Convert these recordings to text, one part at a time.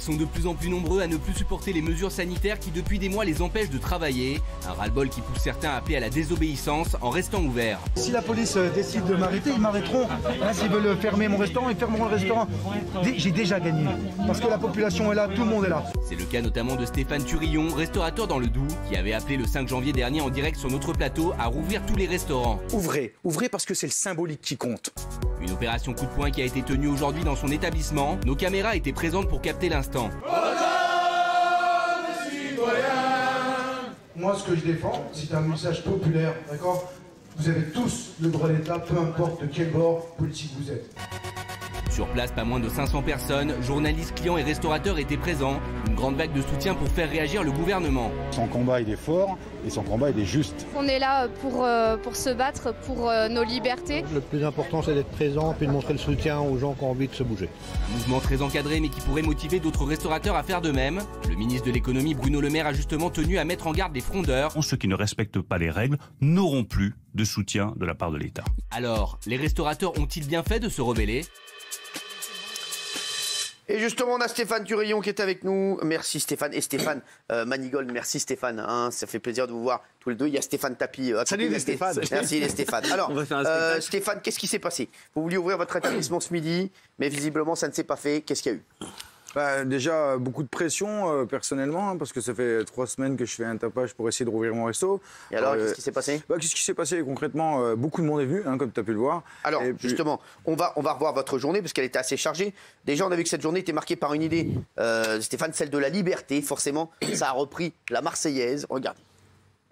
sont de plus en plus nombreux à ne plus supporter les mesures sanitaires qui depuis des mois les empêchent de travailler. Un ras-le-bol qui pousse certains à appeler à la désobéissance en restant ouverts. Si la police décide de m'arrêter, ils m'arrêteront. S'ils veulent fermer mon restaurant, ils fermeront le restaurant. J'ai déjà gagné. Parce que la population est là, tout le monde est là. C'est le cas notamment de Stéphane Turillon, restaurateur dans le Doubs, qui avait appelé le 5 janvier dernier en direct sur notre plateau à rouvrir tous les restaurants. Ouvrez parce que c'est le symbolique qui compte. Une opération coup de poing qui a été tenue aujourd'hui dans son établissement. Nos caméras étaient présentes pour capter l'instant. Moi, ce que je défends, c'est un message populaire, d'accord? Vous avez tous le droit d'État, peu importe de quel bord politique vous êtes. Sur place, pas moins de 500 personnes, journalistes, clients et restaurateurs étaient présents. Une grande vague de soutien pour faire réagir le gouvernement. Son combat, il est fort et son combat, il est juste. On est là pour se battre pour nos libertés. Le plus important, c'est d'être présent et de montrer le soutien aux gens qui ont envie de se bouger. Un mouvement très encadré, mais qui pourrait motiver d'autres restaurateurs à faire de même. Le ministre de l'économie, Bruno Le Maire, a justement tenu à mettre en garde les frondeurs. Ceux qui ne respectent pas les règles n'auront plus de soutien de la part de l'État. Alors, les restaurateurs ont-ils bien fait de se rebeller ? Et justement, on a Stéphane Turillon qui est avec nous. Merci Stéphane. Et Stéphane Manigold, merci Stéphane. Hein, ça fait plaisir de vous voir tous les deux. Il y a Stéphane Tapie. Salut les Stéphane. Merci les Stéphane. Alors, Stéphane, qu'est-ce qui s'est passé? Vous vouliez ouvrir votre établissement ce midi, mais visiblement ça ne s'est pas fait. Qu'est-ce qu'il y a eu? Déjà, beaucoup de pression personnellement, hein, parce que ça fait 3 semaines que je fais un tapage pour essayer de rouvrir mon resto. Et alors, qu'est-ce qui s'est passé? Qu'est-ce qui s'est passé concrètement? Beaucoup de monde est venu, hein, comme tu as pu le voir. Alors, justement, on va revoir votre journée, parce qu'elle était assez chargée. Déjà, on a vu que cette journée était marquée par une idée, Stéphane, celle de la liberté. Forcément, ça a repris la Marseillaise. Regardez.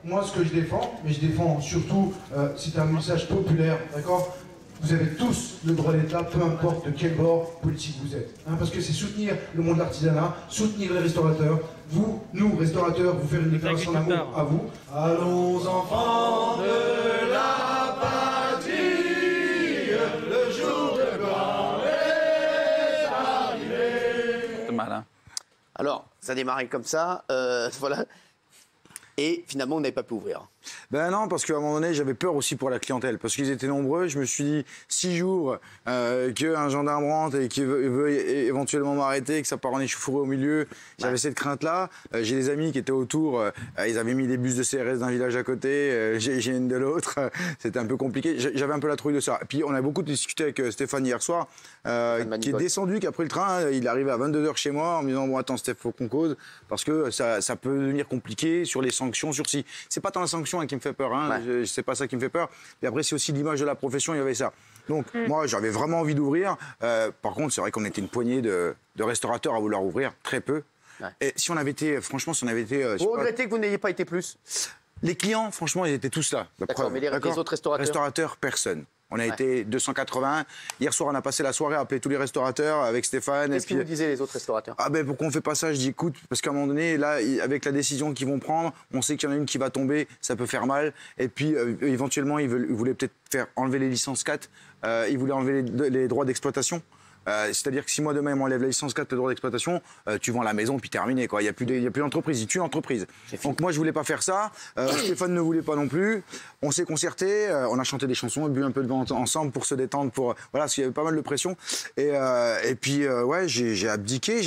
Moi, ce que je défends, mais je défends surtout, c'est un message populaire, d'accord? Vous avez tous le droit d'État, peu importe de quel bord politique vous êtes. Hein, parce que c'est soutenir le monde de l'artisanat, soutenir les restaurateurs. Vous, nous, restaurateurs, vous faire une déclaration d'amour à vous. Allons enfants de la patrie, le jour de gloire est arrivé. C'est malin. Alors, ça a démarré comme ça, voilà. Et finalement, on n'avait pas pu ouvrir. Ben non, parce qu'à un moment donné, j'avais peur aussi pour la clientèle, parce qu'ils étaient nombreux. Je me suis dit, 6 jours, qu'un gendarme rentre et qu'il veut éventuellement m'arrêter, que ça part en échauffourée au milieu, j'avais cette crainte-là. J'ai des amis qui étaient autour, ils avaient mis des bus de CRS d'un village à côté, j'ai une de l'autre. C'était un peu compliqué. J'avais un peu la trouille de ça. Et puis, on a beaucoup discuté avec Stéphane hier soir, qui est descendu, qui a pris le train. Il est arrivé à 22h chez moi en me disant, bon, attends, Steph, faut qu'on cause, parce que ça peut devenir compliqué sur les sanctions, sur si. C'est pas tant la sanction qui me fait peur, hein. C'est pas ça qui me fait peur. Et après, c'est aussi l'image de la profession, il y avait ça. Donc, moi, j'avais vraiment envie d'ouvrir. Par contre, c'est vrai qu'on était une poignée de restaurateurs à vouloir ouvrir, très peu. Ouais. Et si on avait été, franchement, si on avait été... vous regrettez que vous n'ayez pas été plus? Les clients, franchement, ils étaient tous là. D'accord, mais les autres restaurateurs? Restaurateurs, personne. On a été 280. Hier soir, on a passé la soirée à appeler tous les restaurateurs avec Stéphane. Qu'est-ce que vous disiez les autres restaurateurs? Ah ben pourquoi on fait pas ça? Je dis écoute, parce qu'à un moment donné, là, avec la décision qu'ils vont prendre, on sait qu'il y en a une qui va tomber, ça peut faire mal. Et puis éventuellement, ils voulaient peut-être faire enlever les licences 4. Ils voulaient enlever les droits d'exploitation. C'est-à-dire que si moi demain ils m'enlèvent la licence 4 de droit d'exploitation, tu vends la maison puis terminé quoi. Il y a plus d'entreprise, ils tuent l'entreprise. Donc moi je voulais pas faire ça. Stéphane ne voulait pas non plus. On s'est concerté, on a chanté des chansons, bu un peu de vin ensemble pour se détendre, voilà, parce qu'il y avait pas mal de pression. Et puis ouais, j'ai abdiqué.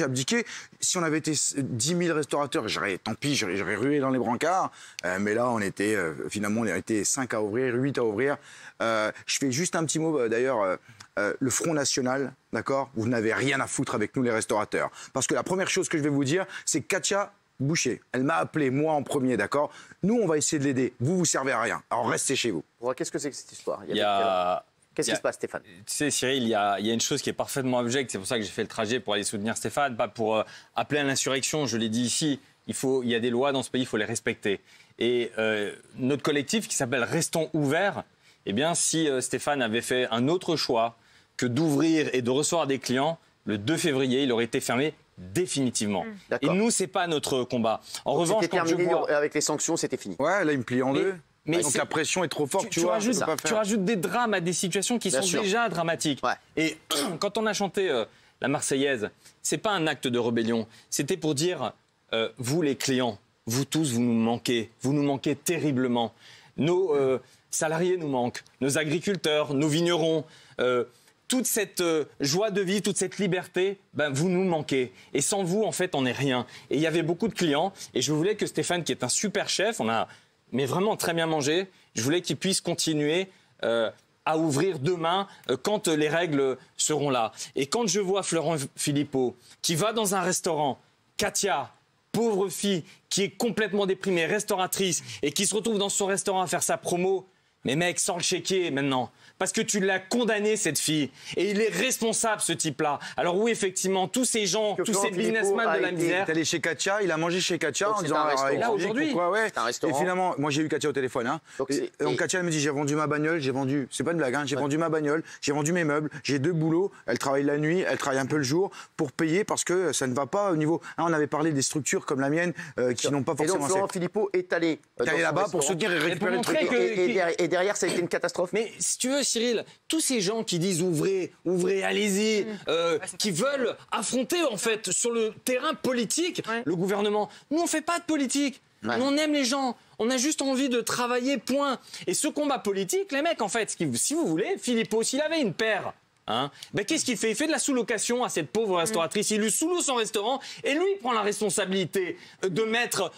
Si on avait été 10 000 restaurateurs, tant pis, j'aurais rué dans les brancards. Mais là on était finalement on a été 5 à ouvrir, 8 à ouvrir. Je fais juste un petit mot d'ailleurs. Le Front National, d'accord, vous n'avez rien à foutre avec nous les restaurateurs. Parce que la première chose que je vais vous dire, c'est Katia Boucher. Elle m'a appelé, moi en premier, d'accord. Nous, on va essayer de l'aider. Vous servez à rien. Alors restez chez vous. Qu'est-ce que c'est que cette histoire? Qu'est-ce qui se passe, Stéphane? Tu sais, Cyril, il y a une chose qui est parfaitement abjecte. C'est pour ça que j'ai fait le trajet pour aller soutenir Stéphane, pas pour appeler à l'insurrection. Je l'ai dit ici, il y a des lois dans ce pays, il faut les respecter. Et notre collectif qui s'appelle Restons ouverts, eh bien, si Stéphane avait fait un autre choix que d'ouvrir et de recevoir des clients, le 2 février, il aurait été fermé définitivement. Et nous, c'est pas notre combat. En revanche, c'était terminé avec les sanctions, c'était fini. Ouais, là, il me plie en deux. Mais donc la pression est trop forte, tu vois. Tu rajoutes des drames à des situations qui sont déjà dramatiques. Ouais. Et quand on a chanté la Marseillaise, c'est pas un acte de rébellion. C'était pour dire, vous les clients, vous tous, vous nous manquez terriblement. Nos salariés nous manquent, nos agriculteurs, nos vignerons. toute cette joie de vivre, toute cette liberté, ben, vous nous manquez. Et sans vous, en fait, on n'est rien. Et il y avait beaucoup de clients. Et je voulais que Stéphane, qui est un super chef, on a mais vraiment très bien mangé, je voulais qu'il puisse continuer à ouvrir demain quand les règles seront là. Et quand je vois Florent Philippot qui va dans un restaurant, Katia, pauvre fille, qui est complètement déprimée, restauratrice, et qui se retrouve dans son restaurant à faire sa promo, mais mec, sans le chéquier maintenant. Parce que tu l'as condamné, cette fille. Et il est responsable, ce type-là. Alors oui, effectivement, tous ces gens, tous ces businessmen de la misère... Il est allé chez Katia, il a mangé chez Katia en disant... Là, aujourd'hui, c'est un restaurant. Et finalement, moi j'ai eu Katia au téléphone. Hein. Donc Katia, elle me dit, j'ai vendu ma bagnole, j'ai vendu... C'est pas une blague, hein, j'ai vendu ma bagnole, j'ai vendu mes meubles, j'ai 2 boulots, elle travaille la nuit, elle travaille un peu le jour pour payer parce que ça ne va pas au niveau... Hein, on avait parlé des structures comme la mienne qui n'ont pas forcément... Et donc Florent Philippot est allé là-bas pour soutenir et récupérer le truc. Et derrière, ça a été une catastrophe. Mais si tu veux, Cyril, tous ces gens qui disent ouvrez, allez-y, qui veulent affronter en fait sur le terrain politique le gouvernement. Nous, on fait pas de politique. Nous, on aime les gens. On a juste envie de travailler, point. Et ce combat politique, les mecs, en fait, si vous voulez, Philippot, s'il avait une paire... Hein, ben qu'est-ce qu'il fait? Il fait de la sous-location à cette pauvre restauratrice. Il lui sous-loue son restaurant et lui prend la responsabilité de mettre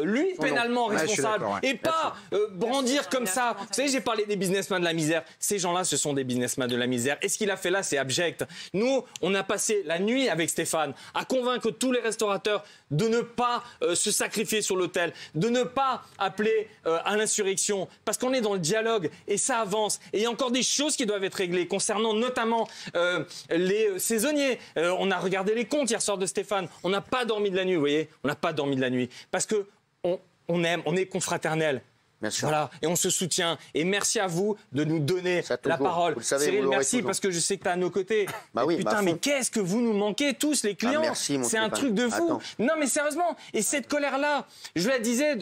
lui pénalement responsable et pas brandir comme ça. Vous savez, j'ai parlé des businessmen de la misère. Ces gens-là, ce sont des businessmen de la misère. Et ce qu'il a fait là, c'est abject. Nous, on a passé la nuit avec Stéphane à convaincre tous les restaurateurs de ne pas se sacrifier sur l'autel, de ne pas appeler à l'insurrection, parce qu'on est dans le dialogue et ça avance. Et il y a encore des choses qui doivent être réglées concernant notamment les saisonniers. On a regardé les comptes hier soir de Stéphane. On n'a pas dormi de la nuit, vous voyez. On n'a pas dormi de la nuit. Parce que on aime, on est confraternels. Voilà, et on se soutient. Et merci à vous de nous donner la parole. Cyril, merci parce que je sais que tu es à nos côtés. Putain, mais qu'est-ce que vous nous manquez tous, les clients. C'est un truc de fou. Non, mais sérieusement, et cette colère-là, je la disais,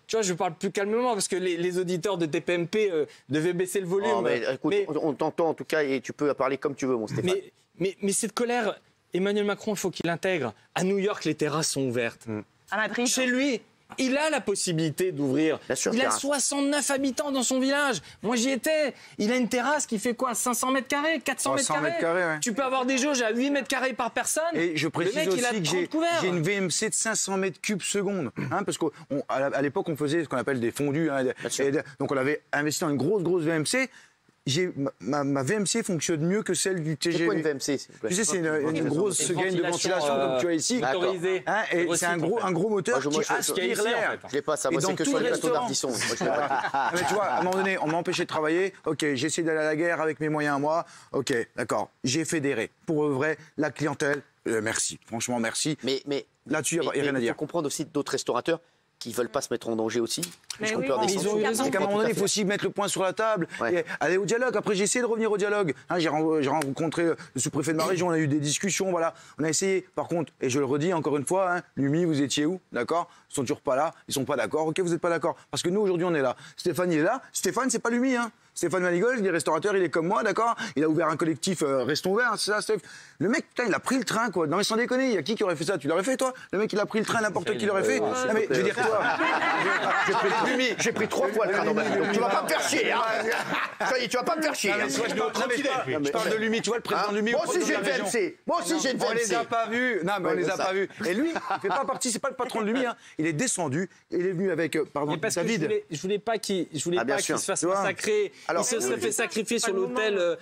tu vois, je parle plus calmement parce que les auditeurs de TPMP devaient baisser le volume. Écoute, on t'entend en tout cas et tu peux parler comme tu veux, mon Stéphane. Mais cette colère, Emmanuel Macron, il faut qu'il l'intègre. À New York, les terrasses sont ouvertes. À Madrid. Chez lui, il a la possibilité d'ouvrir. Il a 69 habitants dans son village. Moi, j'y étais. Il a une terrasse qui fait quoi, 500 mètres carrés, 400 mètres carrés. Tu peux avoir des jauges à 8 mètres carrés par personne. Et je précise aussi que j'ai une VMC de 500 mètres cubes secondes. Hein, parce qu'à l'époque, on faisait ce qu'on appelle des fondus. Hein, donc, on avait investi dans une grosse VMC. Ma VMC fonctionne mieux que celle du TGV. C'est quoi une VMC? Tu sais, c'est une grosse gaine de ventilation comme tu as ici. Hein, et c'est un gros moteur qui aspire l'air. Je l'ai pas, ça. Moi, c'est que sur le plateau d'Ardisson. Mais tu vois, à un moment donné, on m'a empêché de travailler. Ok, j'ai essayé d'aller à la guerre avec mes moyens à moi. Ok, d'accord. J'ai fédéré. Pour vrai, la clientèle, merci. Franchement, merci. Mais là-dessus, il n'y a rien à dire. Il faut comprendre aussi d'autres restaurateurs qui ne veulent pas se mettre en danger aussi. Mais Ils ont oui, peur des sanctions. C'est qu'à un moment donné, il faut aussi mettre le point sur la table et aller au dialogue. Après, j'ai essayé de revenir au dialogue. Hein, j'ai rencontré le sous-préfet de ma région, on a eu des discussions, voilà. On a essayé. Par contre, et je le redis encore une fois, hein, l'UMI, vous étiez où? D'accord? Ils sont toujours pas là, ils sont pas d'accord. Ok, vous n'êtes pas d'accord. Parce que nous, aujourd'hui, on est là. Stéphane, il est là. Stéphane, c'est pas l'UMI, hein. Stéphane Manigold, il est restaurateur, il est comme moi, d'accord? Il a ouvert un collectif Restons Ouverts, c'est ça, Steph? Le mec, putain, il a pris le train, quoi. Non, mais sans déconner, il y a qui aurait fait ça? Tu l'aurais fait, toi? Le mec, il a pris le train, n'importe qui l'aurait fait. Non, mais je veux dire, toi. J'ai pris 3 fois le train dans ma vie, donc tu vas pas me faire chier, hein? Ça y est, tu vas pas me faire chier. Je parle de l'UMI, tu vois, le président de l'UMI. Moi aussi, j'ai une VMC. Moi aussi, j'ai une VMC. On les a pas vus. Non, mais on les a pas vus. Et lui, il fait pas partie, c'est pas le patron de l'UMI, hein. Il est descendu, il est venu avec, pardon, David. Je voulais pas qu'il se fasse massacrer. Il se serait fait sacrifier sur l'autel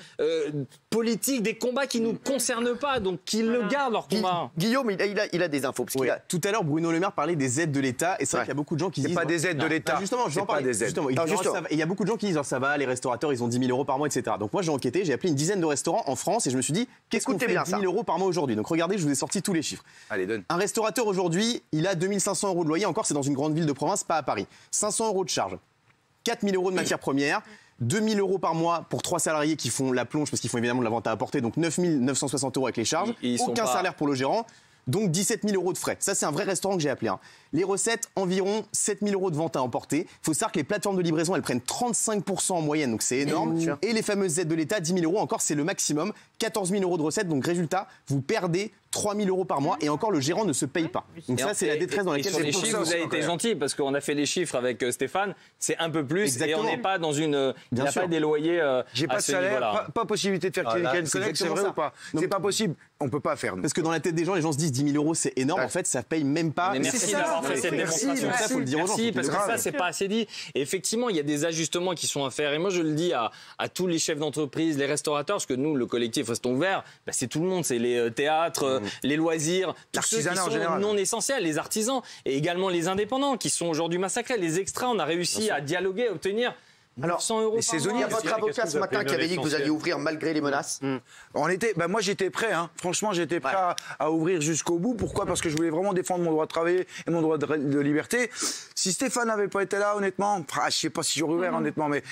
politique des combats qui ne nous concernent pas, donc qu'ils le gardent leur combat. Guillaume, il a des infos. Oui. Tout à l'heure, Bruno Le Maire parlait des aides de l'État, et c'est vrai qu'il y a beaucoup de gens qui disent... C'est pas des aides de l'État. Justement, j'en parle. Justement, il y a beaucoup de gens qui disent ça va, les restaurateurs, ils ont 10 000 € par mois, etc. Donc moi, j'ai enquêté, j'ai appelé une dizaine de restaurants en France, et je me suis dit, qu'est-ce qu'on fait 10 000 € par mois aujourd'hui? Donc regardez, je vous ai sorti tous les chiffres. Allez, donne. Un restaurateur aujourd'hui, il a 2 500 € de loyer, encore c'est dans une grande ville de province, pas à Paris. 500 € de charge, 4 000 € de matières premières, 2 000 € par mois pour 3 salariés qui font la plonge parce qu'ils font évidemment de la vente à apporter, donc 9 960 € avec les charges, aucun salaire pour le gérant, donc 17 000 € de frais. Ça, c'est un vrai restaurant que j'ai appelé. Les recettes, environ 7 000 € de vente à emporter. Il faut savoir que les plateformes de livraison, elles prennent 35% en moyenne, donc c'est énorme. Et les fameuses aides de l'État, 10 000 € encore, c'est le maximum. 14 000 € de recettes, donc résultat, vous perdez 3 000 € par mois et encore le gérant ne se paye pas. Donc ça, c'est la détresse dans laquelle sur les chiffres, vous avez été gentil parce qu'on a fait les chiffres avec Stéphane, c'est un peu plus. Exactement. Et on n'est pas dans une. Il n'y a pas des loyers. J'ai pas de salaire, pas possibilité de faire une collecte, c'est vrai ou pas? C'est pas possible. On peut pas faire. Parce que dans la tête des gens, les gens se disent 10 000 € c'est énorme. En fait, ça paye même pas. Mais merci d'avoir fait cette démonstration. Ça, faut le dire aux gens. Parce que ça, c'est pas assez dit. Et effectivement, il y a des ajustements qui sont à faire. Et moi, je le dis à tous les chefs d'entreprise, les restaurateurs, parce que nous, le collectif Restons Ouverts, c'est tout le monde. C'est les théâtres, les loisirs, tous ceux qui sont non essentiels, les artisans et également les indépendants qui sont aujourd'hui massacrés. Les extras, on a réussi à dialoguer, à obtenir. Alors, 100 € par mois. Il y a votre avocat ce matin qui avait dit que vous alliez ouvrir malgré les menaces. Moi j'étais prêt, hein. Franchement j'étais prêt à ouvrir jusqu'au bout. Pourquoi? Parce que je voulais vraiment défendre mon droit de travailler et mon droit de liberté. Si Stéphane n'avait pas été là, honnêtement, je sais pas si j'aurais ouvert honnêtement, mais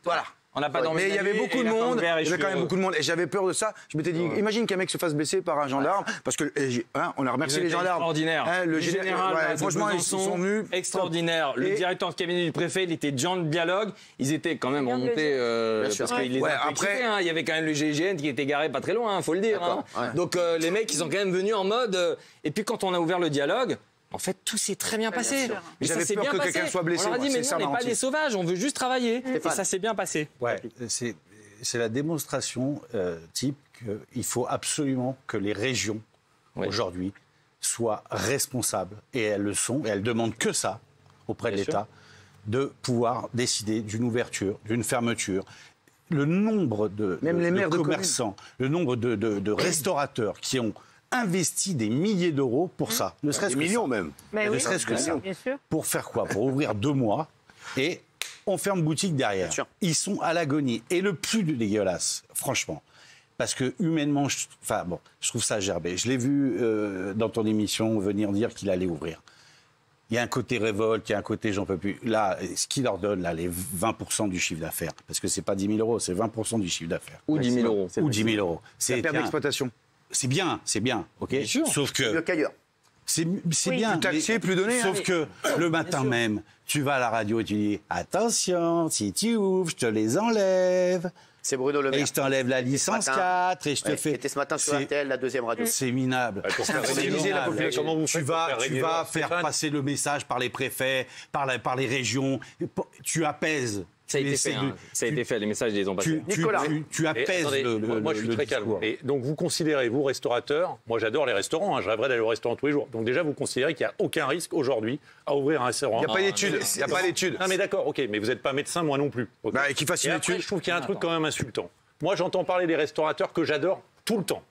voilà. On n'a pas dormi. Mais il y avait beaucoup de monde. Il y avait quand même beaucoup de monde. Et j'avais peur de ça. Je m'étais dit, imagine qu'un mec se fasse blesser par un gendarme. Parce que, on a remercié les gendarmes. Extraordinaire. Le général, franchement, ils sont venus. Extraordinaire. Le directeur de cabinet du préfet, il était gens de dialogue. Ils étaient quand même remontés. Parce qu'il les a excités. Il y avait quand même le GIGN qui était garé pas très loin, faut le dire. Donc les mecs, ils sont quand même venus en mode. Et puis quand on a ouvert le dialogue. En fait, tout s'est très bien passé. Mais j'avais peur que quelqu'un soit blessé. On leur a dit, mais nous, on n'est pas des sauvages, on veut juste travailler. Et ça s'est bien passé. Ouais, c'est la démonstration type qu'il faut absolument que les régions, aujourd'hui, soient responsables. Et elles le sont, et elles demandent que ça auprès de l'État, de pouvoir décider d'une ouverture, d'une fermeture. Le nombre de commerçants, le nombre de restaurateurs qui ont investi des milliers d'euros pour ça, ne serait-ce que millions ça. Même. Ne serait-ce que ça. Pour faire quoi? Pour ouvrir 2 mois et on ferme boutique derrière. Ils sont à l'agonie. Et le plus dégueulasse, franchement, parce que humainement, je trouve ça gerbé. Je l'ai vu dans ton émission venir dire qu'il allait ouvrir. Il y a un côté révolte, il y a un côté j'en peux plus. Là, ce qu'il leur donne, là, les 20% du chiffre d'affaires, parce que c'est pas 10 000 €, c'est 20% du chiffre d'affaires. Ou 10 000 €. Ou 10 000 €. C'est la perte d'exploitation. C'est bien, ok. Sauf que mieux qu'ailleurs. C'est bien. Plus taxé, plus donné. Sauf que le matin même, tu vas à la radio et tu dis attention, si tu ouvres, je te les enlève. C'est Bruno Le Maire. Et je t'enlève la licence 4 et je te fais. C'était ce matin sur RTL, la deuxième radio. C'est minable. Tu vas faire passer le message par les préfets, par les régions. Tu apaises. Ça a été fait, ça a été fait, les messages les ont passés. Nicolas. Tu apaises moi, je suis très calme. Et donc, vous considérez, vous, restaurateurs, moi, j'adore les restaurants, je rêverais d'aller au restaurant tous les jours. Donc, déjà, vous considérez qu'il n'y a aucun risque aujourd'hui à ouvrir un restaurant. Il n'y a pas d'études. Il n'y a pas d'études. Non, mais d'accord, ok, mais vous n'êtes pas médecin, moi non plus. Okay. Qu'il fasse une étude. Je trouve qu'il y a un truc quand même insultant. Moi, j'entends parler des restaurateurs que j'adore tout le temps.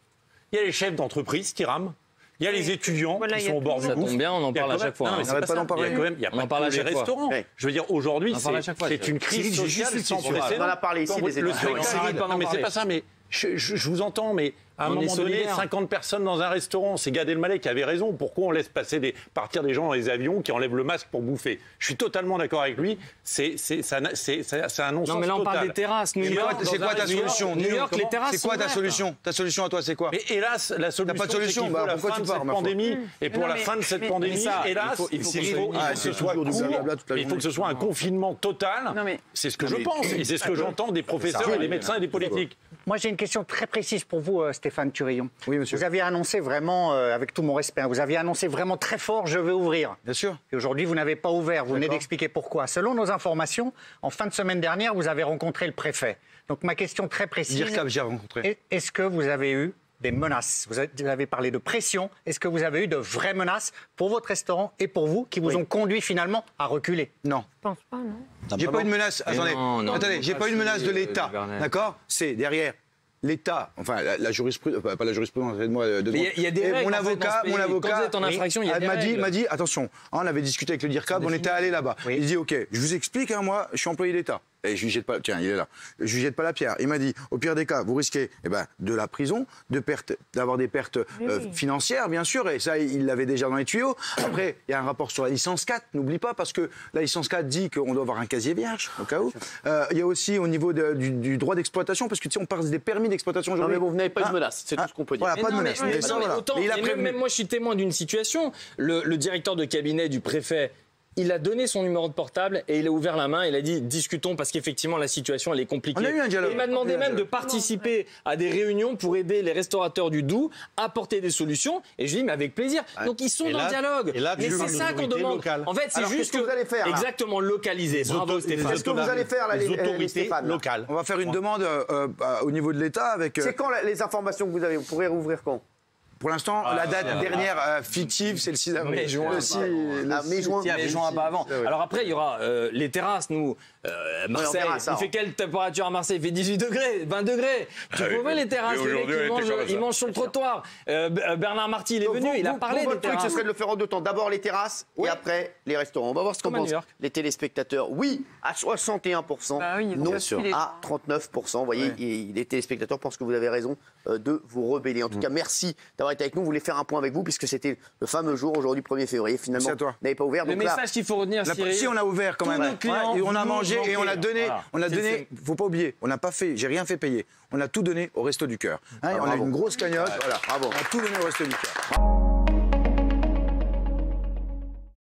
Il y a les chefs d'entreprise qui rament. Il y a les étudiants qui sont au bord du gouffre. Ça tombe bien, on en parle à chaque fois. Non, mais c'est pas ça. Il y a pas que les restaurants. Je veux dire, aujourd'hui, c'est une crise sociale sans précédent. On en a parlé ici, les étudiants. Non, mais c'est pas ça, mais je vous entends, mais à un moment donné, 50 personnes dans un restaurant, c'est Gad Elmaleh qui avait raison. Pourquoi on laisse partir des gens dans les avions qui enlèvent le masque pour bouffer? Je suis totalement d'accord avec lui. C'est un non-sens. Non, mais là, on parle des terrasses. C'est quoi ta solution? New York, les terrasses. C'est quoi ta solution? Ta solution à toi, c'est quoi? Mais hélas, la solution, t'as pas de solution. C'est qu'il faut la fin de cette pandémie. Et pour la fin de cette pandémie, hélas, il faut que ce soit un confinement total. C'est ce que je pense. Et c'est ce que j'entends des professeurs et des médecins et des politiques. Moi, j'ai une question très précise pour vous, Stéphane Thurillon. Oui, monsieur. Vous aviez annoncé vraiment, avec tout mon respect, vous aviez annoncé vraiment très fort, je vais ouvrir. Bien sûr. Et aujourd'hui, vous n'avez pas ouvert. Vous venez d'expliquer pourquoi. Selon nos informations, en fin de semaine dernière, vous avez rencontré le préfet. Donc, ma question très précise. DIRCAP, j'ai rencontré. Est-ce que vous avez eu des menaces? Vous avez parlé de pression. Est-ce que vous avez eu de vraies menaces pour votre restaurant et pour vous qui vous ont conduit finalement à reculer? Non. Je pense pas, non. J'ai pas eu de menace. Attendez, j'ai pas eu de menace de l'État. D'accord? C'est derrière l'État, enfin la jurisprudence, pas la jurisprudence, aide-moi. Il y a des règles. Mon avocat m'a dit, attention, on avait discuté avec le DIRCAP, on était allé là-bas. Il dit, ok, je vous explique, moi, je suis employé d'État. et je lui jette pas, tiens, il est là, je lui jette pas la pierre. Il m'a dit, au pire des cas, vous risquez de la prison, d'avoir des pertes financières, bien sûr, et ça, il l'avait déjà dans les tuyaux. Après, il y a un rapport sur la licence 4, n'oublie pas, parce que la licence 4 dit qu'on doit avoir un casier vierge, au cas où. Il y a aussi au niveau du droit d'exploitation, parce que tu sais, on parle des permis d'exploitation aujourd'hui. Non, mais bon, vous n'avez pas eu de menace, c'est tout ce qu'on peut dire. Voilà, pas de menace. Même moi, je suis témoin d'une situation. Le directeur de cabinet du préfet, il a donné son numéro de portable et il a ouvert la main. Il a dit discutons parce qu'effectivement la situation elle est compliquée. On a eu un dialogue. Et il m'a demandé même de participer à des réunions pour aider les restaurateurs du Doubs à apporter des solutions. Et je lui dis mais avec plaisir. Donc ils sont dans le dialogue. Mais c'est ça qu'on demande. En fait, c'est juste que vous allez faire exactement localiser. Bravo Stéphane. Qu'est-ce que vous allez faire les autorités locales? On va faire une demande au niveau de l'État avec. C'est quand les informations que vous avez? Vous pourrez rouvrir quand? Pour l'instant, la date dernière fictive, c'est le 6 avril. Mai-juin, pas avant. Alors après, il y aura les terrasses. Nous, Marseille, il fait quelle température à Marseille? Il fait 18 degrés, 20 degrés. Tu peux voir les terrasses, les mecs, ils mangent sur le trottoir. Bernard Marty, il est venu, il a parlé des terrasses. Votre truc, ce serait de le faire en 2 temps. D'abord les terrasses et après les restaurants. On va voir ce qu'en pensent les téléspectateurs. Oui, à 61%. Non, à 39%. Vous voyez, les téléspectateurs pensent que vous avez raison de vous rebeller. En tout cas, merci d'avoir été avec nous. On voulait faire un point avec vous puisque c'était le fameux jour aujourd'hui 1er février. Finalement, vous n'avez pas ouvert. Le message qu'il faut retenir, si on a ouvert quand même. Et on a mangé et on a donné. On a donné. Faut pas oublier. On n'a pas fait. J'ai rien fait payer. On a tout donné au Resto du Cœur. On a une grosse cagnotte. Voilà. Bravo. On a tout donné au Resto du Cœur.